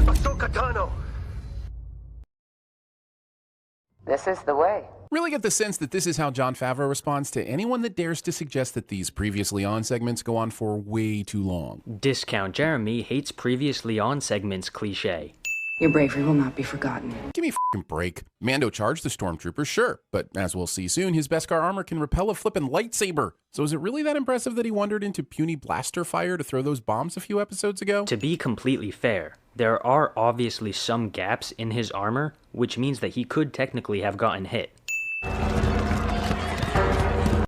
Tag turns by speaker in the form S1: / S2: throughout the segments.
S1: Ahsoka Tano.
S2: This is the way.
S3: Really get the sense that this is how Jon Favreau responds to anyone that dares to suggest that these previously on segments go on for way too long.
S4: Discount Jeremy hates previously on segments cliche.
S5: Your bravery will not be forgotten.
S3: Give me a f***ing break. Mando charged the stormtroopers, sure, but as we'll see soon, his Beskar armor can repel a flippin' lightsaber. So is it really that impressive that he wandered into puny blaster fire to throw those bombs a few episodes ago?
S4: To be completely fair, there are obviously some gaps in his armor, which means that he could technically have gotten hit.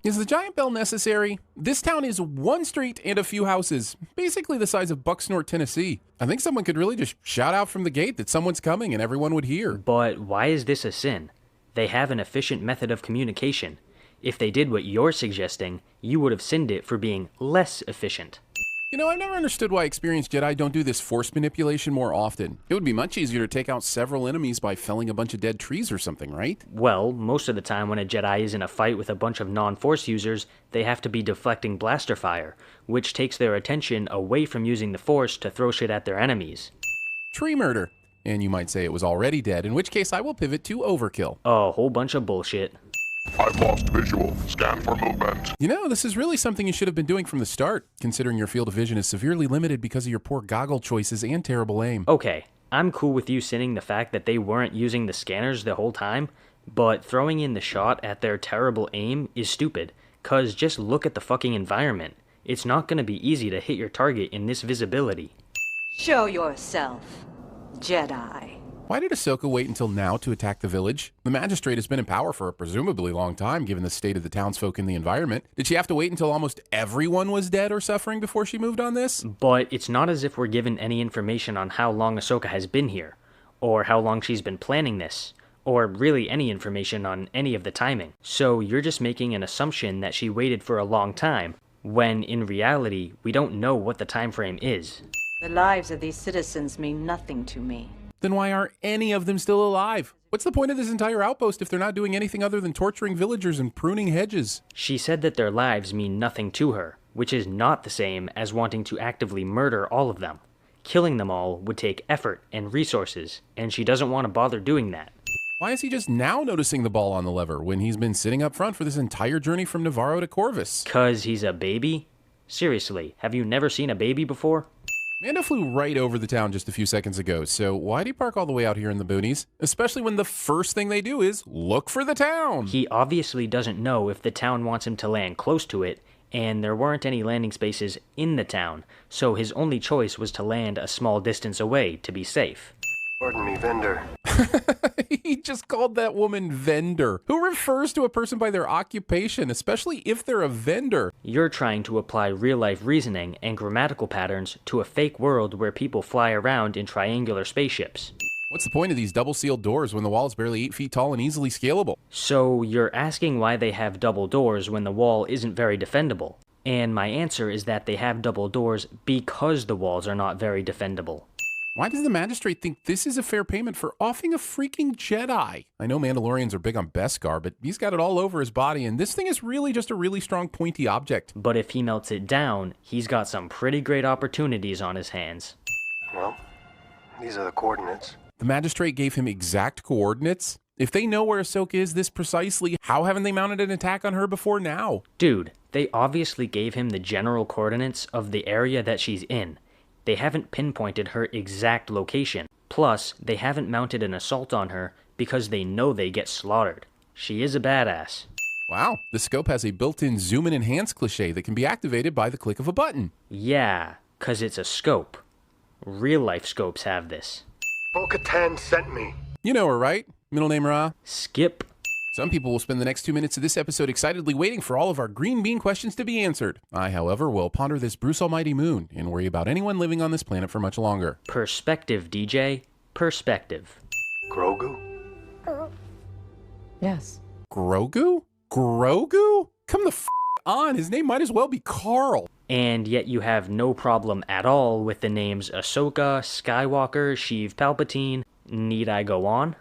S3: Is the giant bell necessary? This town is one street and a few houses, basically the size of Bucksnort, Tennessee. I think someone could really just shout out from the gate that someone's coming and everyone would hear.
S4: But why is this a sin? They have an efficient method of communication. If they did what you're suggesting, you would have sinned it for being less efficient.
S3: You know, I've never understood why experienced Jedi don't do this force manipulation more often. It would be much easier to take out several enemies by felling a bunch of dead trees or something, right?
S4: Well, most of the time when a Jedi is in a fight with a bunch of non-Force users, they have to be deflecting blaster fire, which takes their attention away from using the Force to throw shit at their enemies.
S3: Tree murder. And you might say it was already dead, in which case I will pivot to overkill.
S4: A whole bunch of bullshit.
S6: I've lost visual. Scan for movement.
S3: You know, this is really something you should have been doing from the start, considering your field of vision is severely limited because of your poor goggle choices and terrible aim.
S4: Okay, I'm cool with you sinning the fact that they weren't using the scanners the whole time, but throwing in the shot at their terrible aim is stupid, cause just look at the fucking environment. It's not gonna be easy to hit your target in this visibility.
S7: Show yourself, Jedi.
S3: Why did Ahsoka wait until now to attack the village? The magistrate has been in power for a presumably long time, given the state of the townsfolk and the environment. Did she have to wait until almost everyone was dead or suffering before she moved on this?
S4: But it's not as if we're given any information on how long Ahsoka has been here, or how long she's been planning this, or really any information on any of the timing. So you're just making an assumption that she waited for a long time, when in reality, we don't know what the time frame is.
S7: The lives of these citizens mean nothing to me.
S3: Then why are any of them still alive? What's the point of this entire outpost if they're not doing anything other than torturing villagers and pruning hedges?
S4: She said that their lives mean nothing to her, which is not the same as wanting to actively murder all of them. Killing them all would take effort and resources, and she doesn't want to bother doing that.
S3: Why is he just now noticing the ball on the lever when he's been sitting up front for this entire journey from Navarro to Corvus?
S4: 'Cause he's a baby? Seriously, have you never seen a baby before?
S3: Mando flew right over the town just a few seconds ago, so why'd he park all the way out here in the boonies? Especially when the first thing they do is look for the town!
S4: He obviously doesn't know if the town wants him to land close to it, and there weren't any landing spaces in the town, so his only choice was to land a small distance away to be safe.
S1: Pardon me, vendor.
S3: He just called that woman vendor. Who refers to a person by their occupation, especially if they're a vendor?
S4: You're trying to apply real-life reasoning and grammatical patterns to a fake world where people fly around in triangular spaceships.
S3: What's the point of these double-sealed doors when the wall is barely 8 feet tall and easily scalable?
S4: So you're asking why they have double doors when the wall isn't very defendable. And my answer is that they have double doors because the walls are not very defendable.
S3: Why does the magistrate think this is a fair payment for offing a freaking Jedi? I know Mandalorians are big on Beskar, but he's got it all over his body, and this thing is really just a really strong pointy object.
S4: But if he melts it down, he's got some pretty great opportunities on his hands.
S1: Well, these are the coordinates.
S3: The magistrate gave him exact coordinates? If they know where Ahsoka is this precisely, how haven't they mounted an attack on her before now?
S4: Dude, they obviously gave him the general coordinates of the area that she's in. They haven't pinpointed her exact location. Plus, they haven't mounted an assault on her because they know they get slaughtered. She is a badass.
S3: Wow, the scope has a built-in zoom and enhance cliché that can be activated by the click of a button.
S4: Yeah, 'cause it's a scope. Real-life scopes have this.
S1: Bo-Katan sent me.
S3: You know her, right? Middle name Ra?
S4: Skip.
S3: Some people will spend the next 2 minutes of this episode excitedly waiting for all of our green bean questions to be answered. I, however, will ponder this Bruce Almighty Moon and worry about anyone living on this planet for much longer.
S4: Perspective, DJ. Perspective.
S1: Grogu?
S5: Yes.
S3: Grogu? Grogu? Come the f*** on, his name might as well be Carl.
S4: And yet you have no problem at all with the names Ahsoka, Skywalker, Sheev Palpatine. Need I go on?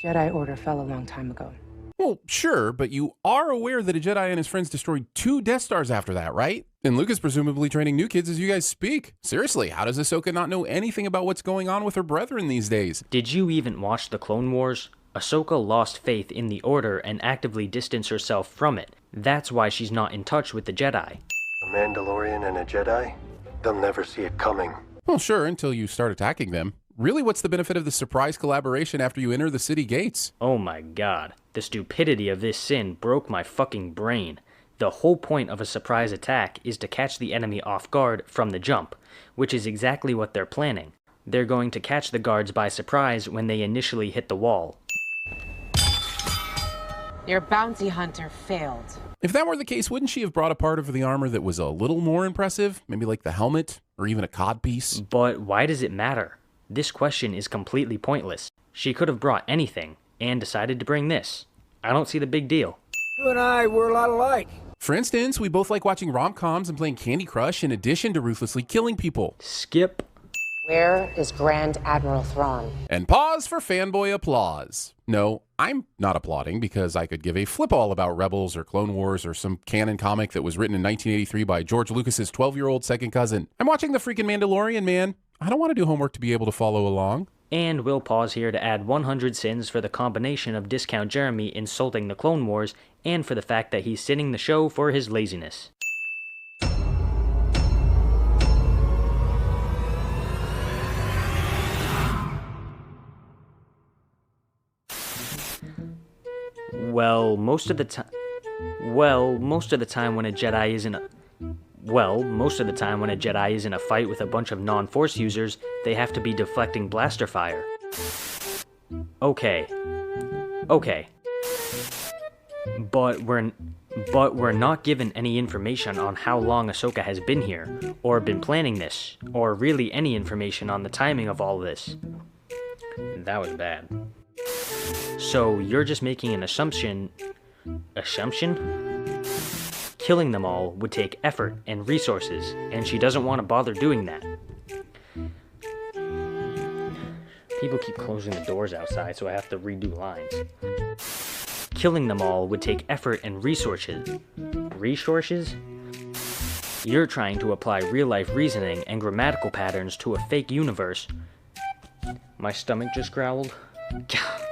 S5: Jedi Order fell a long time ago.
S3: Well, sure, but you are aware that a Jedi and his friends destroyed 2 Death Stars after that, right? And Luke is presumably training new kids as you guys speak. Seriously, how does Ahsoka not know anything about what's going on with her brethren these days?
S4: Did you even watch the Clone Wars? Ahsoka lost faith in the Order and actively distanced herself from it. That's why she's not in touch with the Jedi.
S1: A Mandalorian and a Jedi? They'll never see it coming.
S3: Well, sure, until you start attacking them. Really, what's the benefit of the surprise collaboration after you enter the city gates?
S4: Oh my god, the stupidity of this sin broke my fucking brain. The whole point of a surprise attack is to catch the enemy off guard from the jump, which is exactly what they're planning. They're going to catch the guards by surprise when they initially hit the wall.
S8: Your bounty hunter failed.
S3: If that were the case, wouldn't she have brought a part of the armor that was a little more impressive? Maybe like the helmet, or even a codpiece?
S4: But why does it matter? This question is completely pointless. She could have brought anything, and decided to bring this. I don't see the big deal.
S9: You and I, we're a lot alike.
S3: For instance, we both like watching rom-coms and playing Candy Crush in addition to ruthlessly killing people.
S4: Skip.
S2: Where is Grand Admiral Thrawn?
S3: And pause for fanboy applause. No, I'm not applauding because I could give a flip all about Rebels or Clone Wars or some canon comic that was written in 1983 by George Lucas's 12-year-old second cousin. I'm watching the freaking Mandalorian, man. I don't want to do homework to be able to follow along.
S4: And we'll pause here to add 100 sins for the combination of Discount Jeremy insulting the Clone Wars and for the fact that he's sitting the show for his laziness. Most of the time when a Jedi is in a fight with a bunch of non-Force users, they have to be deflecting blaster fire. Okay. But we're not given any information on how long Ahsoka has been here, or been planning this, or really any information on the timing of all this. That was bad. So you're just making an assumption? Killing them all would take effort and resources, and she doesn't want to bother doing that. People keep closing the doors outside, so I have to redo lines. Killing them all would take effort and resources. Resources? You're trying to apply real-life reasoning and grammatical patterns to a fake universe. My stomach just growled. God.